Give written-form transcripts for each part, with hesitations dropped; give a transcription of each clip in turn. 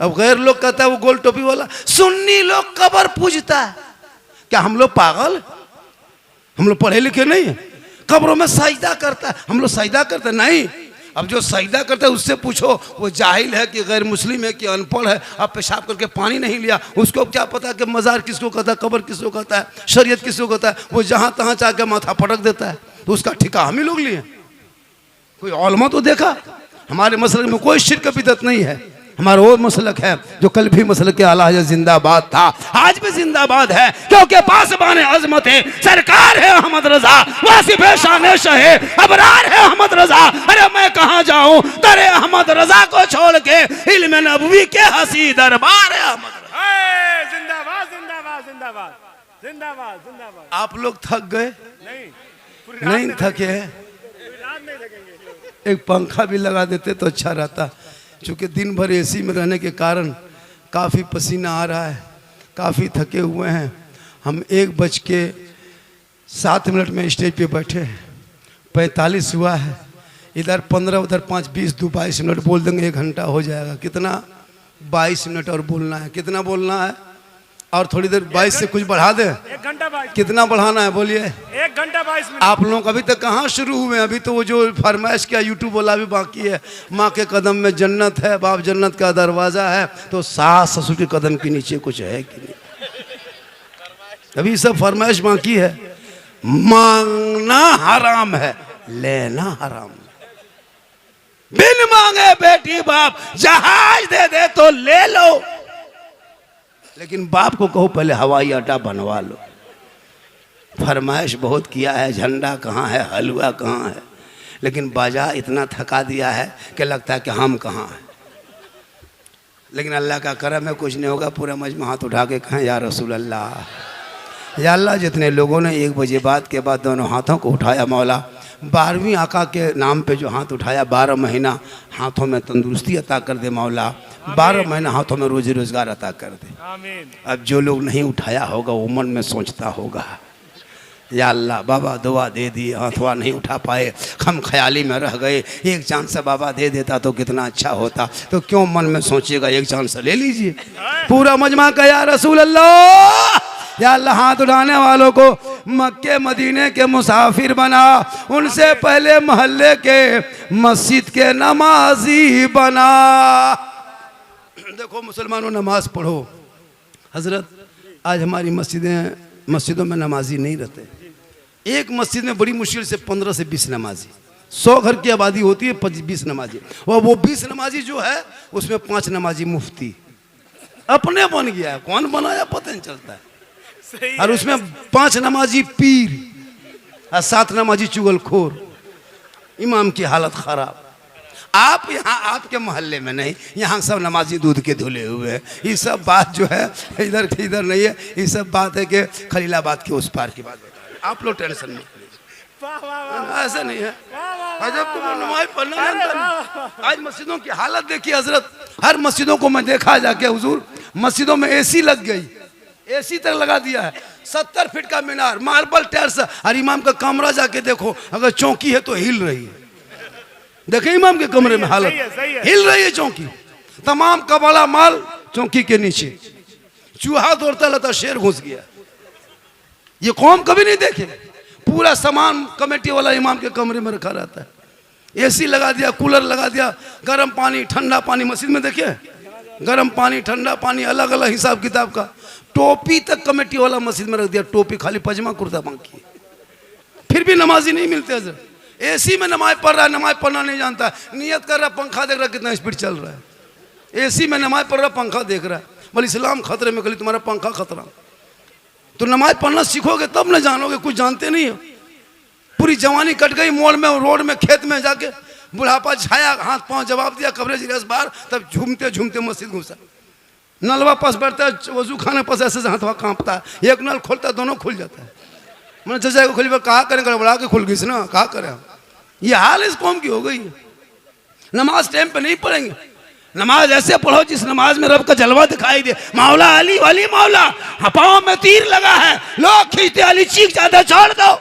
अब गैर लोग कहता है वो गोल टोपी वाला, सुन्नी लोग कब्र पूजता है। क्या हम लोग पागल? हम लोग पढ़े लिखे नहीं है? कब्रों में सजदा करता है, हम लोग सजदा करते नहीं। अब जो सजदा करता है उससे पूछो वो जाहिल है कि गैर मुस्लिम है कि अनपढ़ है। अब पेशाब करके पानी नहीं लिया, उसको क्या पता कि मज़ार किसको कहता है, कब्र किसको कहता है, शरीयत किसको कहता है। वो जहाँ तहाँ जाके माथा पटक देता है, तो उसका ठिका हम ही लोग लिए। कोई औलमा तो देखा? हमारे मसलक में कोई शिर्क बिदअत नहीं है। हमारा वो मसलक है जो कल भी मसलक के आला हज़रत जिंदाबाद था, आज भी जिंदाबाद है, क्योंकि पासबान अजमत है, सरकार है अहमद रजा, वासिफ शान शहे अबरार है अहमद रजा। अरे मैं कहाँ जाऊं तेरे अहमद रजा को छोड़ के, इल्म नबवी के हसी दरबार है अहमद रजा। जिंदाबाद जिंदाबाद जिंदाबाद जिंदाबाद जिंदाबाद। आप लोग थक गए? नहीं थके हैं? एक पंखा भी लगा देते तो अच्छा रहता, क्योंकि दिन भर एसी में रहने के कारण काफ़ी पसीना आ रहा है, काफ़ी थके हुए हैं। हम 1:07 में स्टेज पे बैठे हैं, 45 हुआ है, इधर 15 उधर 5 20 2 22 मिनट बोल देंगे 1 घंटा हो जाएगा। कितना? 22 मिनट और बोलना है। कितना बोलना है? और थोड़ी देर 22 से कुछ बढ़ा दे। 1 घंटा 22। कितना बढ़ाना है बोलिए? 1 घंटा 22 मिनट। आप लोग अभी तक कहाँ शुरू हुए हैं? अभी तो वो जो फरमाइश किया यूट्यूब वाला भी बाकी है। माँ के कदम में जन्नत है, बाप जन्नत का दरवाजा है, तो सास ससुर के कदम के नीचे कुछ है कि नहीं? अभी सब फरमाइश बाकी है। मांगना हराम है, लेना हराम है। बिन मांगे बेटी बाप जहाज दे दे तो ले लो, लेकिन बाप को कहो पहले हवाई अड्डा बनवा लो। फरमाइश बहुत किया है, झंडा कहाँ है, हलवा कहाँ है, लेकिन बाजा इतना थका दिया है कि लगता है कि हम कहाँ हैं। लेकिन अल्लाह का करम है, कुछ नहीं होगा। पूरा मजमा हाथ उठा के कहें या रसूल अल्लाह, या अल्लाह जितने लोगों ने 1 बजे बाद के बाद दोनों हाथों को उठाया, मौला 12वीं आका के नाम पे जो हाथ उठाया, 12 महीना हाथों में तंदुरुस्ती अता कर दे मौला, 12 महीना हाथों में रोजी रोजगार अता कर दे। आमीन। अब जो लोग नहीं उठाया होगा वो मन में सोचता होगा, या अल्लाह बाबा दुआ दे दी, हाथवा नहीं उठा पाए, हम ख्याली में रह गए, एक चांस से बाबा दे देता तो कितना अच्छा होता। तो क्यों मन में सोचिएगा, एक चांस ले लीजिए। पूरा मजमा का या रसूल अल्लाह, या अल्लाह हाथ उठाने वालों को मक्के मदीने के मुसाफिर बना, उनसे पहले मोहल्ले के मस्जिद के नमाजी बना। देखो मुसलमानों, नमाज पढ़ो। हजरत आज हमारी मस्जिदों में नमाजी नहीं रहते। एक मस्जिद में बड़ी मुश्किल से 15 से 20 नमाजी, 100 घर की आबादी होती है, 20 नमाजी, और वो 20 नमाजी जो है उसमें 5 नमाजी मुफ्ती अपने बन गया है। कौन बनाया पता नहीं चलता है। और उसमें 5 नमाजी पीर और 7 नमाजी चुगलखोर। इमाम की हालत खराब। आप यहाँ आपके मोहल्ले में नहीं, यहाँ सब नमाजी दूध के धुले हुए हैं। ये सब बात जो है इधर इधर नहीं है, ये सब बात है कि खलीलाबाद के उस पार की बात है। आप लोग टेंशन नहीं लीजिए, ऐसा नहीं है। जब तुम नमाज पढ़ना जानता, आज मस्जिदों की हालत देखिए हजरत। हर मस्जिदों को मैं देखा जाके, हुजूर मस्जिदों में एसी लग गई, एसी तक लगा दिया है, 70 फीट का मीनार, मार्बल टाइल्स। और इमाम का कमरा जाके देखो, अगर चौकी है तो हिल रही है। देखे इमाम के कमरे में हालत, हिल रही है चौकी। तमाम कबाड़ा माल चौकी के नीचे, चूहा दौड़ता रहता, शेर घुस गया। ये कौम कभी नहीं देखे। पूरा सामान कमेटी वाला इमाम के कमरे में रखा रहता है। एसी लगा दिया, कूलर लगा दिया, गर्म पानी ठंडा पानी मस्जिद में देखिए, गर्म पानी ठंडा पानी अलग अलग हिसाब किताब का। टोपी तक कमेटी वाला मस्जिद में रख दिया, टोपी खाली पजामा कुर्ता बाकी, फिर भी नमाजी नहीं मिलते हजरत। एसी में नमाज पढ़ रहा है, नमाज पढ़ना नहीं जानता, नियत कर रहा, पंखा देख रहा कितना स्पीड चल रहा है। एसी में नमाज पढ़ रहा, पंखा देख रहा है, बोले इस्लाम खतरे में, कल तुम्हारा पंखा खतरा। तो नमाज पढ़ना सीखोगे तब न जानोगे, कुछ जानते नहीं हो। पूरी जवानी कट गई मोड़ में, रोड में, खेत में जाके, बुढ़ापा छाया, हाथ पांव जवाब दिया, कवरेज रस बार, तब झूमते झूमते मस्जिद घुसा। नलवा पास बैठता है, वजू खाने पास ऐसे हाथवा कांपता है, एक नल खोलता है दोनों खुल जाता है। मैंने चचा को खोली, कहा करें, गड़बड़ा के खुल गई ना, कहा करें। ये हाल इस कौम की हो गई है। नमाज टाइम पे नहीं पढ़ेंगे, नमाज ऐसे पढ़ो जिस नमाज में रब का जलवा दिखाई दे। मौला अली वाली मौला, पाँव में तीर लगा है, लोग खींचते, अली चीख जाता, छोड़ दो,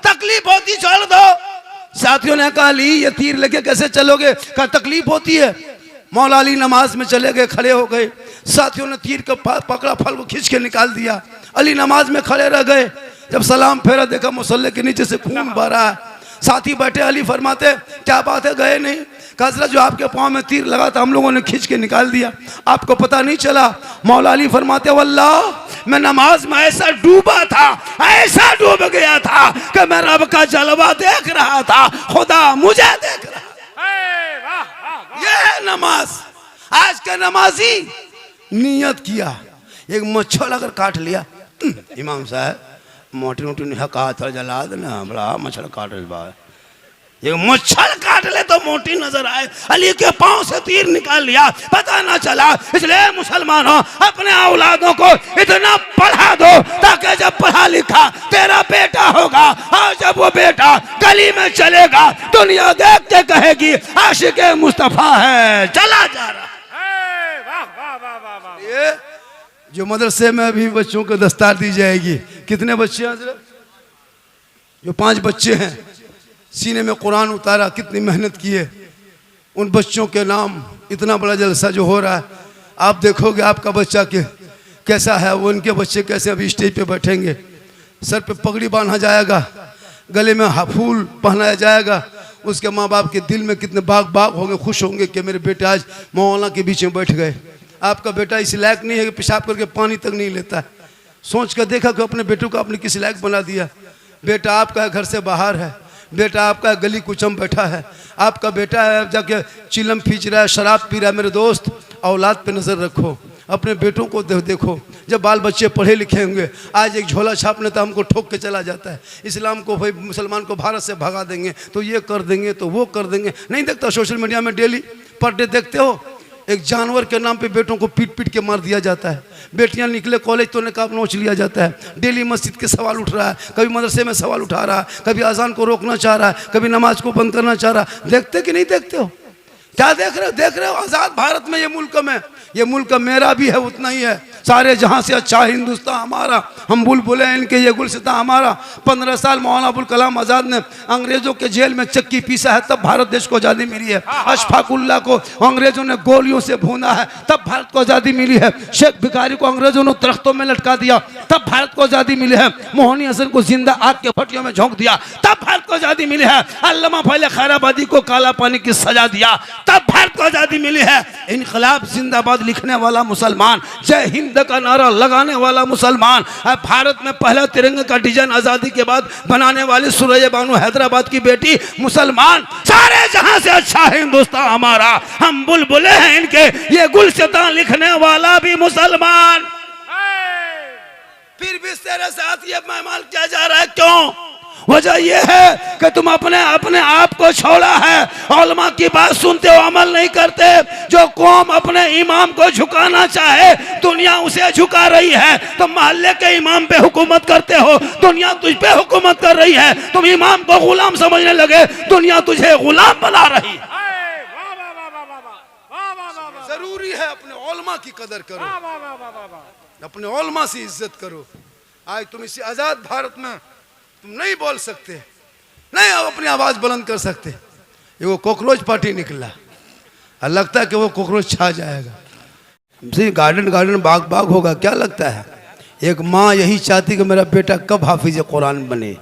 तकलीफ होती छोड़ दो। साथियों ने कहा अली ये तीर लेके कैसे चलोगे? कहा तकलीफ होती है। मौला अली नमाज में चले गए, खड़े हो गए, साथियों ने तीर को पकड़ा, फल को खींच के निकाल दिया। अली नमाज में खड़े रह गए। जब सलाम फेरा, देखा मुसल्ले के नीचे से खून बह रहा है। साथी बैठे, अली फरमाते क्या बात है, गए नहीं? हजरत जो आपके पाँव में तीर लगा था हम लोगों ने खींच के निकाल दिया, आपको पता नहीं चला। मौला अली फरमाते वल्लाह मैं नमाज में ऐसा डूबा था, ऐसा डूब गया था कि मैं रब का जलवा देख रहा था, खुदा मुझे देख रहा। ये है नमाज। आज का नमाजी नियत किया, एक मच्छर अगर काट लिया, इमाम साहब मोटी मोटी हका था जला देना, बड़ा मच्छर काट रहा है, ये मच्छर काट ले तो मोटी नजर आए। अली के पांव से तीर निकाल लिया, पता ना चला। इसलिए मुसलमानों अपने औलादों को इतना पढ़ा दो ताकि जब पढ़ा लिखा तेरा बेटा होगा और जब वो बेटा गली में चलेगा दुनिया देख के कहेगी आशिक़े मुस्तफा है, चला जा रहा। ये जो मदरसे में अभी बच्चों को दस्तार दी जाएगी, कितने बच्चे हैं हज़रत? जो 5 बच्चे हैं, सीने में कुरान उतारा, कितनी मेहनत की है। उन बच्चों के नाम इतना बड़ा जलसा जो हो रहा है, आप देखोगे आपका बच्चा के कैसा है, वो उनके बच्चे कैसे अभी स्टेज पे बैठेंगे, सर पे पगड़ी बांधा जाएगा, गले में फूल पहनाया जाएगा। उसके माँ बाप के दिल में कितने बाग बाग होंगे, खुश होंगे कि मेरे बेटे आज मौलाना के बीच में बैठ गए। आपका बेटा इस लायक नहीं है कि पेशाब करके पानी तक नहीं लेता है। सोच कर देखा कि अपने बेटों को आपने किस लायक बना दिया। बेटा आपका घर से बाहर है, बेटा आपका गली कुचम बैठा है, आपका बेटा है जाके चिलम खींच रहा है, शराब पी रहा है। मेरे दोस्त, औलाद पे नज़र रखो, अपने बेटों को देखो। जब बाल बच्चे पढ़े लिखे होंगे, आज एक झोला छापने तो हमको ठोक के चला जाता है, इस्लाम को भाई मुसलमान को भारत से भगा देंगे, तो ये कर देंगे, तो वो कर देंगे। नहीं देखता सोशल मीडिया में डेली पर डे देखते हो, एक जानवर के नाम पे बेटों को पीट पीट के मार दिया जाता है। बेटियां निकले कॉलेज तो नकाब नोच लिया जाता है। डेली मस्जिद के सवाल उठ रहा है, कभी मदरसे में सवाल उठा रहा है, कभी अजान को रोकना चाह रहा है, कभी नमाज को बंद करना चाह रहा है। देखते कि नहीं देखते हो? क्या देख रहे हो? देख रहे हो आज़ाद भारत में ये मुल्क में, ये मुल्क मेरा भी है, उतना ही है। सारे जहाँ से अच्छा हिंदुस्तान हमारा, हम बुलबुलें इनके, ये गुलसिता हमारा। 15 साल मौलाना अबुल कलाम आज़ाद ने अंग्रेजों के जेल में चक्की पीसा है, तब भारत देश को आज़ादी मिली है। अशफाकुल्ला को अंग्रेजों ने गोलियों से भूना है, तब भारत को आज़ादी मिली है। शेख भिखारी को अंग्रेजों ने दरख्तों में लटका दिया, तब भारत को आज़ादी मिली है। मोहनी हसन को जिंदा आग के भट्टियों में झोंक दिया, तब भारत को आज़ादी मिली है। अल्लामा फैले खैराबादी को काला पानी की सजा दिया, तब भारत को आज़ादी मिली है। इनकलाब जिंदाबाद लिखने वाला मुसलमान, जय हिंद का नारा लगाने वाला मुसलमान, भारत में पहला तिरंगे का डिजाइन आजादी के बाद बनाने वाली सुरैया बानो हैदराबाद की बेटी मुसलमान। सारे जहां से अच्छा हिंदुस्तान हमारा, हम बुलबुले हैं इनके, ये गुलसिता लिखने वाला भी मुसलमान। फिर भी तेरे साथ ये मेहमान किया जा रहा है, क्यों? वजह यह है कि तुम अपने आप को छोड़ा है, उलमा की बात सुनते हो, अमल नहीं करते। जो कौम अपने इमाम को झुकाना चाहे दुनिया उसे झुका रही है। तुम मोहल्ले के इमाम पे हुकूमत करते हो, दुनिया तुझ पे हुकूमत कर रही है। तुम इमाम को गुलाम समझने लगे, दुनिया तुझे गुलाम बना रही है। जरूरी है अपने उलमा की कदर करो, अपने उलमा से इज्जत करो। आज तुम इसी आजाद भारत में तुम नहीं बोल सकते, नहीं अपनी आवाज बुलंद कर सकते। ये वो कॉकरोच पार्टी निकला, लगता है कि वो कॉकरोच छा जाएगा। गार्डन बाग बाग होगा, क्या लगता है? एक माँ यही चाहती कि मेरा बेटा कब हाफिज कुरान बने,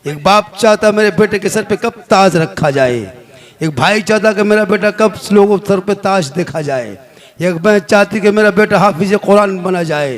एक बाप चाहता मेरे बेटे के सर पे कब ताज रखा जाए, एक भाई चाहता कि मेरा बेटा कब लोगों के सर पे ताज देखा जाए, एक बहन चाहती कि मेरा बेटा हाफिज कुरान बना जाए।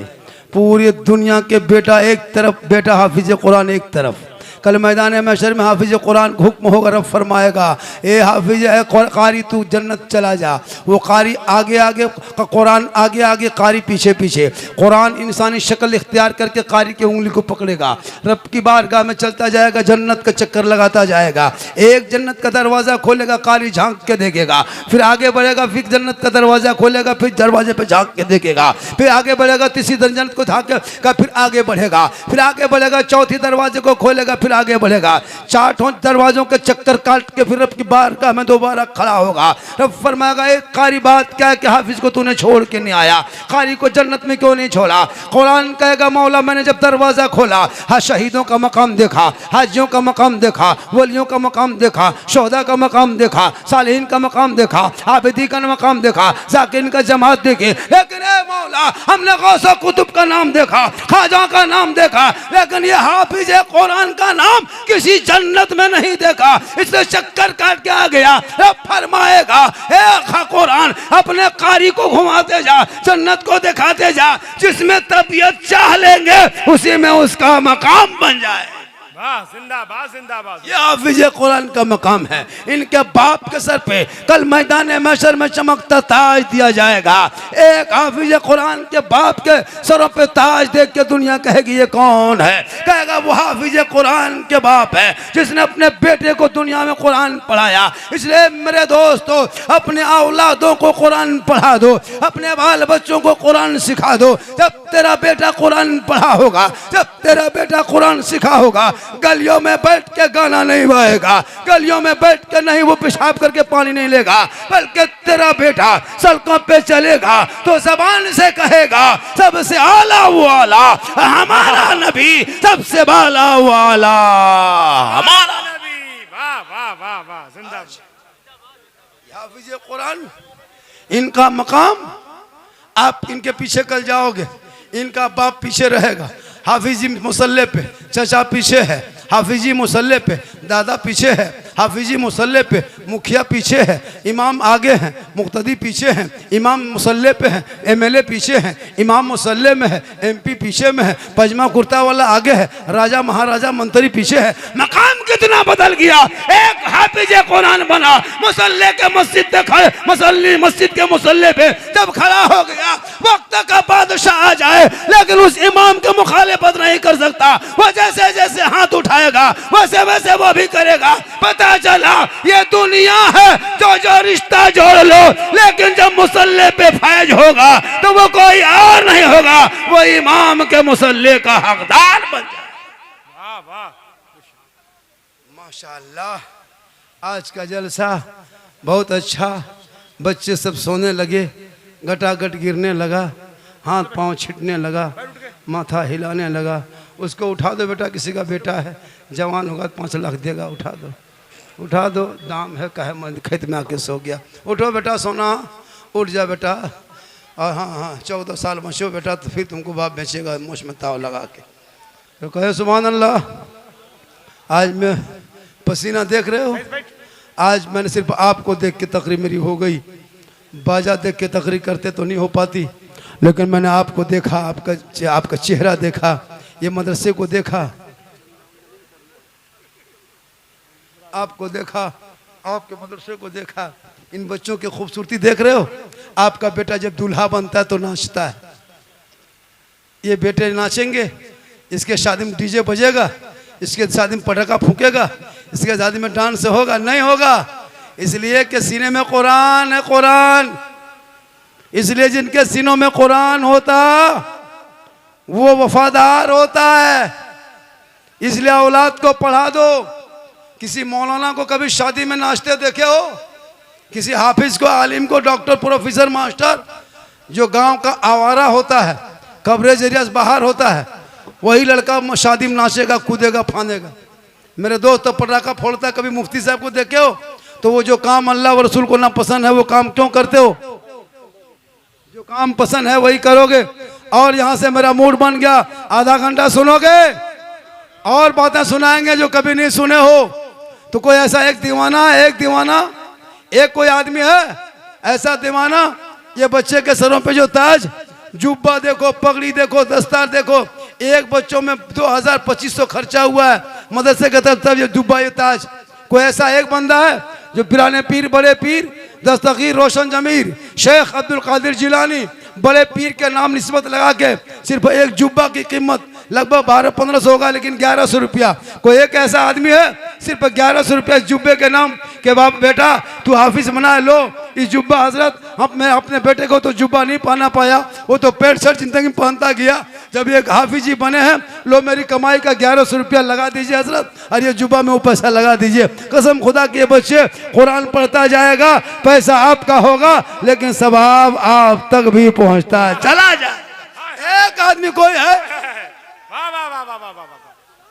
पूरी दुनिया के बेटा एक तरफ, बेटा हाफिज कुरान एक तरफ। कल मैदान महशर में हाफिज कुरान हुक्म होगा, रब फरमाएगा ए हाफिज कारी तू जन्नत चला जा। वो कारी आगे आगे, कुरान आगे आगे, कारी पीछे पीछे। कुरान इंसानी शक्ल इख्तियार करके कारी की उंगली को पकड़ेगा, रब की बारगाह में चलता जाएगा, जन्नत का चक्कर लगाता जाएगा। एक जन्नत का दरवाज़ा खोलेगा, कारी झांक के देखेगा, फिर आगे बढ़ेगा, फिर जन्नत का दरवाज़ा खोलेगा, फिर दरवाजे पे झांक के देखेगा, फिर आगे बढ़ेगा, तीसरी जन्नत को झांकेगा, फिर आगे बढ़ेगा, फिर आगे बढ़ेगा, चौथी दरवाजे को खोलेगा, फिर फिर आगे बढ़ेगा। 4 दरवाजों के चक्कर काट के फिर अब की बार का मैं दोबारा खड़ा होगा। रब फरमाएगा एक कारी बात क्या है कि हाफिज को तूने छोड़ के नहीं आया, कारी को जन्नत में क्यों नहीं छोड़ा। कुरान कहेगा मौला मैंने जब दरवाजा खोला, हाँ शहीदों का मकाम देखा, हाजियों का मकाम देखा, वलियों का मकाम देखा, शोहदा का मकाम देखा, सालिहीन का मकाम देखा, आबिदी का मकाम देखा, जाकिरीन का जमात देखे, लेकिन ए मौला हमने गौसा कुतुब का नाम देखा, ख्वाजा का नाम देखा, लेकिन ये हाफिज कुरान का नाम किसी जन्नत में नहीं देखा। इसलिए चक्कर काट के आ गया। रब फरमाएगा ए कुरान अपने कारी को घुमाते जा, जन्नत को दिखाते जा, जिसमें तबीयत चाह लेंगे उसी में उसका मकाम बन जाए। वाह जिंदाबाद जिंदाबाद। ये हाफिज कुरान का मकाम है। इनके बाप के सर पे कल मैदान महशर में चमकता ताज दिया जाएगा। एक हाफिज कुरान के बाप के सरों पे ताज देख के दुनिया कहेगी ये कौन है, कहेगा वो हाफिज कुरान के बाप है जिसने अपने बेटे को दुनिया में कुरान पढ़ाया। इसलिए मेरे दोस्तों अपने औलादों को कुरान पढ़ा दो, अपने बाल बच्चों को कुरान सिखा दो। जब तेरा बेटा कुरान पढ़ा होगा, जब तेरा बेटा कुरान सिखा होगा, गलियों में बैठ के गाना नहीं गाएगा, गलियों में बैठ के नहीं वो पेशाब करके पानी नहीं लेगा, बल्कि तेरा बेटा सड़कों पे चलेगा तो जबान से कहेगा सबसे आला वो आला हमारा नबी, सबसे बाला वो आला हमारा नबी। वाह वाह वाह वाह जिंदाबाद। हाफिज कुरान इनका मकाम, आप इनके पीछे कल जाओगे, इनका बाप पीछे रहेगा हाफिजी मुसल्ले पे, चचा पीछे है हाफिजी मुसल्ले पे, दादा पीछे है हाफिजी मुसल्ले पे, मुखिया पीछे है, इमाम आगे हैं, मुक्तदी पीछे हैं, इमाम मुसल्ले पे है, एमएलए पीछे हैं, इमाम मुसल्ले में है, एमपी पीछे में है, पजमा कुर्ता वाला आगे है, राजा महाराजा मंत्री पीछे है। मकाम कितना बदल गया। एक हाफिज कुरान बना, मुसल्ले के मस्जिद देखा, मस्जिद के मुसल्ले पे जब खड़ा हो गया, वक्त का बादशाह आ जाए लेकिन उस इमाम के मुखालिफत नहीं कर सकता। वो जैसे जैसे हाथ उठाएगा वैसे वैसे वो भी करेगा। पता चला ये दुनिया है जो रिश्ता जोड़ लो, लेकिन जब मुसल्ले पे फैज होगा तो वो कोई और नहीं होगा, वो इमाम के मुसल्ले का हकदार बन जाए। वाह वाह माशाअल्लाह आज का जलसा बहुत अच्छा। बच्चे सब सोने लगे, गटागट गिरने लगा, हाथ पांव छिटने लगा, माथा हिलाने लगा। उसको उठा दो बेटा, किसी का बेटा है, जवान होगा 5 लाख देगा, उठा दो उठा दो, दाम है कहे मैं खेत में आके सो गया। उठो बेटा सोना, उठ जा बेटा। और हाँ हाँ 14 साल बचो बेटा तो फिर तुमको बाप बेचेगा मुँह में ताव लगा के। तो कहे सुभान अल्लाह। आज मैं पसीना देख रहे हो, आज मैंने सिर्फ आपको देख के तकरीर मेरी हो गई। बाजा देख के तकरीर करते तो नहीं हो पाती, लेकिन मैंने आपको देखा, आपका चेहरा देखा, ये मदरसे को देखा, आपको देखा, आपके मदरसे को देखा, इन बच्चों की खूबसूरती देख रहे हो। आपका बेटा जब दूल्हा बनता है तो नाचता है, ये बेटे नाचेंगे, इसके शादी में डीजे बजेगा, इसके शादी में पटाखा फूकेगा, इसके शादी में डांस होगा? नहीं होगा। इसलिए कि सीने में कुरान है, कुरान। इसलिए जिनके सीनों में कुरान होता वो वफादार होता है। इसलिए औलाद को पढ़ा दो। किसी मौलाना को कभी शादी में नाचते देखे हो? किसी हाफिज को, आलिम को, डॉक्टर, प्रोफेसर, मास्टर जो गांव का आवारा होता है, कवरेज एरिया से बाहर होता है, वही लड़का शादी में नाचेगा, कूदेगा, फांदेगा। मेरे दोस्त तो पटाखा फोड़ता है। कभी मुफ्ती साहब को देखे हो? तो वो जो काम अल्लाह व रसूल को ना पसंद है वो काम क्यों करते हो? जो काम पसंद है वही करोगे। और यहाँ से मेरा मूड बन गया, आधा घंटा सुनोगे और बातें सुनाएंगे जो कभी नहीं सुने हो। तो कोई ऐसा एक दीवाना, एक कोई आदमी है ऐसा दीवाना, ये बच्चे के सरों पे जो ताज, जुब्बा देखो, पगड़ी देखो, दस्तार देखो, एक बच्चों में 2000-2500 खर्चा हुआ है मदरसे के तरफ, ये जुब्बा, ये ताज। कोई ऐसा एक बंदा है जो पुराने पीर, बड़े पीर, दस्तगीर रोशन जमीर, शेख अब्दुल कादिर जिलानी, बड़े पीर के नाम निस्बत लगा के सिर्फ एक जुब्बा की कीमत लगभग 1200-1500 होगा, लेकिन 1100 रुपया। कोई एक ऐसा आदमी है सिर्फ 1100 रुपया जुब्बे के नाम के बाप बेटा तू हाफिज बना लो इस जुब्बा। हजरत मैं अपने बेटे को तो जुब्बा नहीं पहना पाया, वो तो पैंट शर्ट जिंदगी में पहनता गया, जब एक हाफिज जी बने हैं, लो मेरी कमाई का 1100 रुपया लगा दीजिए हजरत, और ये जुबा में वो पैसा लगा दीजिए। कसम खुदा के बच्चे, कुरान पढ़ता जाएगा, पैसा आपका होगा, लेकिन सवाब आप तक भी पहुंचता है। चला जाए। एक आदमी कोई है, वाह वाह वाह वाह वाह वाह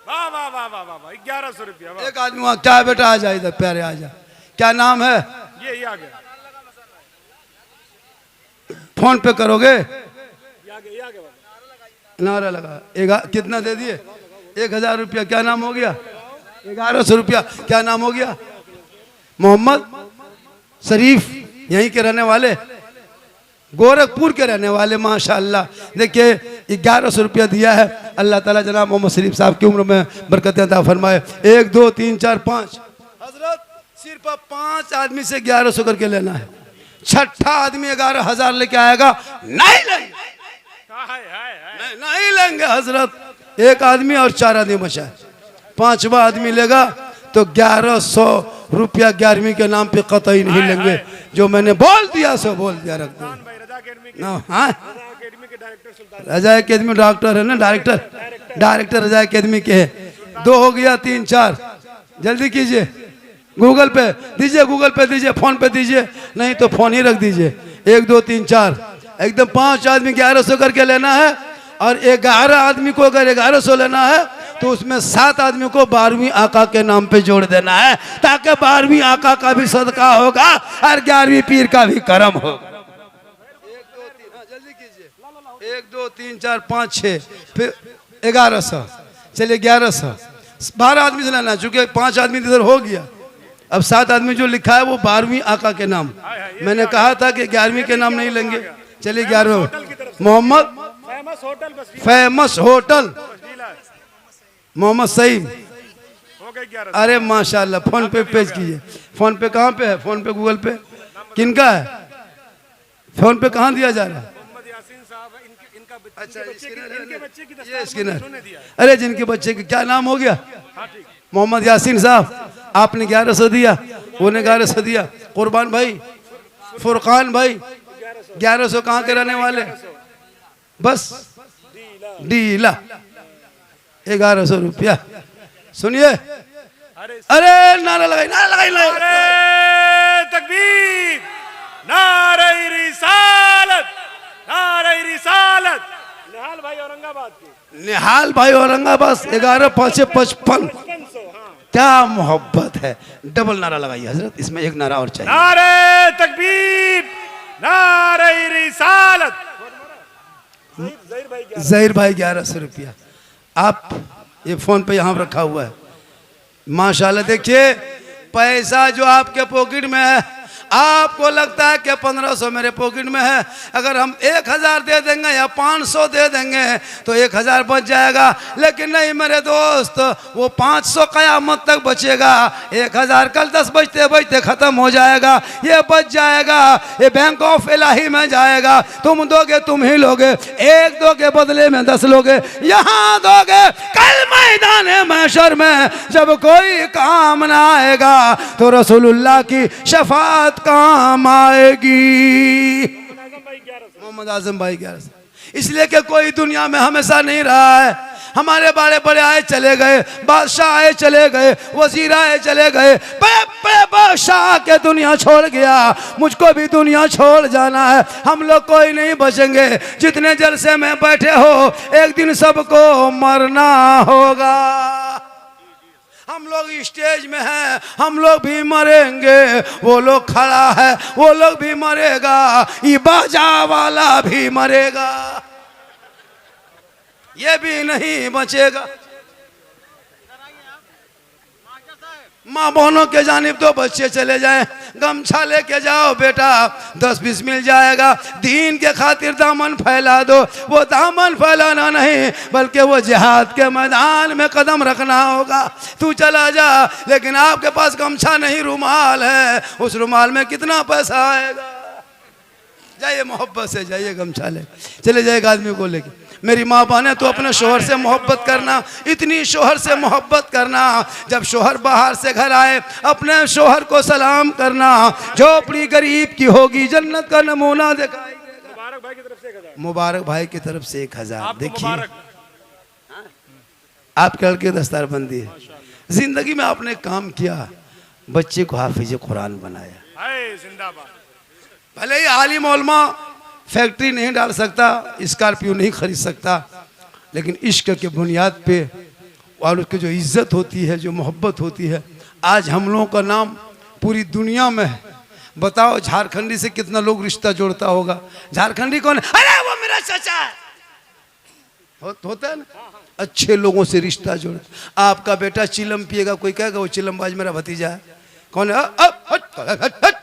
वाह वाह वाह वाह वाह वाह 1100 रुपया। एक आदमी वहाँ, क्या बेटा आ जाए इधर, प्यारे आ जा, क्या नाम है? ये आ गया, फोन पे करोगे? ये आ गया बाबा। नारा लगा। कितना दे दिए? 1000 रुपया। क्या नाम हो गया? 1100 रुपया। क्या नाम हो गया? मोहम्मद शरीफ, यहीं के रहने वाले, गोरखपुर के रहने वाले, माशाअल्लाह। देखिए 1100 रुपया दिया है। अल्लाह ताला जनाब मोहम्मद शरीफ साहब की उम्र में बरकतें अता फरमाए। 1 2 3 4 5 हजरत, सिर्फ 5 आदमी से 1100 करके लेना है। छठा आदमी 11,000 लेके आएगा, नहीं लेंगे, नहीं लेंगे हजरत। एक आदमी और 4 आदमी बचा है, 5वां आदमी लेगा तो 1100 रुपया 11वीं के नाम पे कतई नहीं लेंगे। जो मैंने बोल दिया सो बोल दिया, रख दो। हाँ, रजा अकेडमी डॉक्टर है ना, डायरेक्टर रजा अकेडमी के है। 2 हो गया, 3 4, जल्दी कीजिए। गूगल पे दीजिए, गूगल पे दीजिए, फोन पे दीजिए, नहीं तो फोन ही रख दीजिए। 1 2 3 4, एकदम 5 आदमी 1100 करके लेना है। और 11 आदमी को अगर 1100 लेना है तो उसमें 7 आदमी को 12वीं आका के नाम पे जोड़ देना है, ताकि 12वीं आका का भी सदका होगा और 11वीं पीर का भी करम होगा। 1 2 3, जल्दी कीजिए। 1 2 3 4 5 6, फिर 1100। चलिए 1100, 12 आदमी से लेना, चूंकि 5 आदमी इधर हो गया। अब 7 आदमी जो लिखा है वो 12वीं आका के नाम। मैंने कहा था कि 11वीं के नाम नहीं लेंगे। चलिए 11वें, मोहम्मद फेमस होटल, मोहम्मद सईद हो गए 1100। अरे माशाल्लाह, फोन पे पेश कीजिए। फोन पे कहाँ पे है? फोन पे, गूगल पे किनका है? फोन पे कहाँ दिया जा रहा है? मोहम्मद यासीन साहब, इनका अच्छा, इनके बच्चे की ये स्कैनर। अरे जिनके बच्चे की क्या नाम हो गया? मोहम्मद यासीन साहब, आपने 1100 दिया, उन्हें 1100 दिया। कुर्बान भाई, फुरकान भाई, 1100 कहाँ के रहने वाले? बस डीला, 1100 रुपया। सुनिए, अरे नारा लगाई, नारा लगाई, नारे तकबीर, नारे रिसालत, नारे रिसालत। निहाल भाई औरंगाबाद की, निहाल भाई औरंगाबाद, 11 5 55। क्या मोहब्बत है। डबल नारा लगाइए हजरत, इसमें एक नारा और चाहिए। नारे तकबीर, नारे रिसालत। जहीर भाई 1100 रुपया। आप ये फोन पे यहाँ रखा हुआ है, माशाल्लाह। देखिए पैसा जो आपके पॉकेट में है, आपको लगता है कि 1500 मेरे पॉकेट में है, अगर हम 1000 दे देंगे या 500 दे देंगे तो 1000 बच जाएगा। लेकिन नहीं मेरे दोस्त, वो 500 कयामत तक बचेगा। 1000 कल 10 बजते बजते खत्म हो जाएगा, ये बच जाएगा, ये बैंक ऑफ इलाही में जाएगा। तुम दोगे, तुम ही लोगे, 1 दोगे बदले में 10 लोगे, यहाँ दोगे कल मैदान महशर में जब कोई काम ना आएगा तो रसूलुल्लाह की शफाअत काम आएगी। मोहम्मद आजम भाई 1100। इसलिए कि कोई दुनिया में हमेशा नहीं रहा है। हमारे बड़े बड़े आए चले गए, बादशाह आए चले गए, वजीर आए चले गए, बड़े बड़े बादशाह के दुनिया छोड़ गया। मुझको भी दुनिया छोड़ जाना है, हम लोग कोई नहीं बचेंगे। जितने जलसे में बैठे हो, एक दिन सबको मरना होगा। हम लोग स्टेज में हैं, हम लोग भी मरेंगे। वो लोग खड़ा है, वो लोग भी मरेगा। ये बाजा वाला भी मरेगा, ये भी नहीं बचेगा। माँ बहनों के जानिब तो बच्चे चले जाएं, गमछा लेके जाओ बेटा, 10-20 मिल जाएगा। दीन के खातिर दामन फैला दो। वो दामन फैलाना नहीं, बल्कि वो जिहाद के मैदान में कदम रखना होगा। तू चला जा, लेकिन आपके पास गमछा नहीं, रुमाल है। उस रुमाल में कितना पैसा आएगा? जाइए मोहब्बत से जाइए, गमछा ले चले जाएगा आदमी को लेके। मेरी माँ बहने तो अपने शोहर से मोहब्बत करना, इतनी शोहर से मोहब्बत करना। जब शोहर बाहर से घर आए, अपने शोहर को सलाम करना। झोपड़ी गरीब की होगी, जन्नत का नमूना दिखाई देगा। मुबारक भाई की तरफ से 1000। मुबारक भाई की तरफ से 1000। आपको देखिए मुबारक। आपके लड़के दस्तारबंदी है। जिंदगी में आपने काम किया, बच्चे को हाफिज कुरान बनाया। हाय जिंदाबाद। भले ही आलिम उलमा फैक्ट्री नहीं डाल सकता, स्कॉर्पियो नहीं खरीद सकता, लेकिन इश्क के बुनियाद पे और उसकी जो इज्जत होती है, जो मोहब्बत होती है, आज हम लोगों का नाम पूरी दुनिया में है। बताओ झारखंडी से कितना लोग रिश्ता जोड़ता होगा। झारखंडी कौन है? अरे वो मेरा चाचा है। होता है ना, अच्छे लोगों से रिश्ता जोड़। आपका बेटा चिलम पिएगा, कोई कहेगा वो चिलमबाज मेरा भतीजा है। कौन है? हट।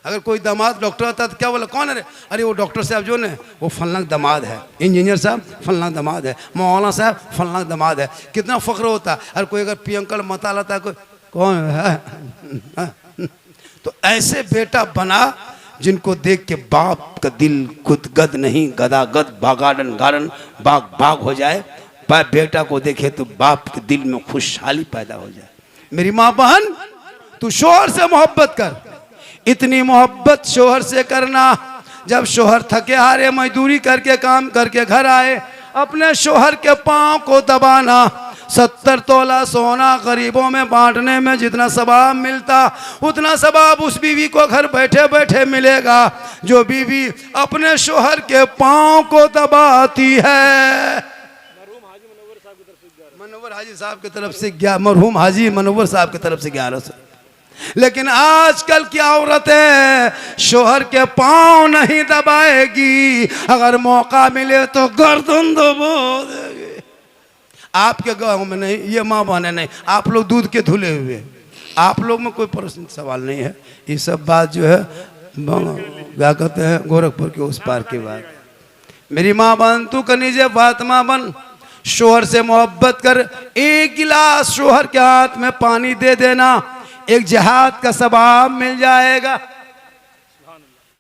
अगर कोई दामाद डॉक्टर आता तो क्या बोला? कौन है रे? अरे वो डॉक्टर साहब जो ने वो फलना दामाद है, इंजीनियर साहब फलना दामाद है, मौलाना साहब फलना दामाद है। कितना फख्र होता। और कोई अगर पियंकल मता लाता है, कोई कौन है? तो ऐसे बेटा बना जिनको देख के बाप का दिल गुदगद नहीं, गदागद बागाडन गार्डन बाग बाग हो जाए। बेटा को देखे तो बाप के दिल में खुशहाली पैदा हो जाए। मेरी माँ बहन, तू शोहर से मोहब्बत कर। इतनी मोहब्बत शोहर से करना, जब शोहर थके हारे मजदूरी करके काम करके घर आए, अपने शोहर के पांव को दबाना। 70 तोला सोना गरीबों में बांटने में जितना सवाब मिलता, उतना सवाब उस बीवी को घर बैठे बैठे मिलेगा जो बीवी अपने शोहर के पांव को दबाती है। मनोवर हाजी साहब की तरफ से मरहूम हाजी मनोवर साहब की तरफ से 1100। लेकिन आजकल की औरतें शोहर के पांव नहीं दबाएगी, अगर मौका मिले तो गर्दन दबा देगी। आपके गांव में नहीं, ये माँ बहने नहीं, आप लोग दूध के धुले हुए, आप लोग में कोई प्रश्न सवाल नहीं है। ये सब बात जो है क्या कहते हैं, गोरखपुर के उस पार की बात। मेरी माँ बहन, तू कनीजे फातिमा बन, शोहर से मोहब्बत कर। एक गिलास शोहर के हाथ में पानी दे देना, एक जिहाद का सवाब मिल जाएगा।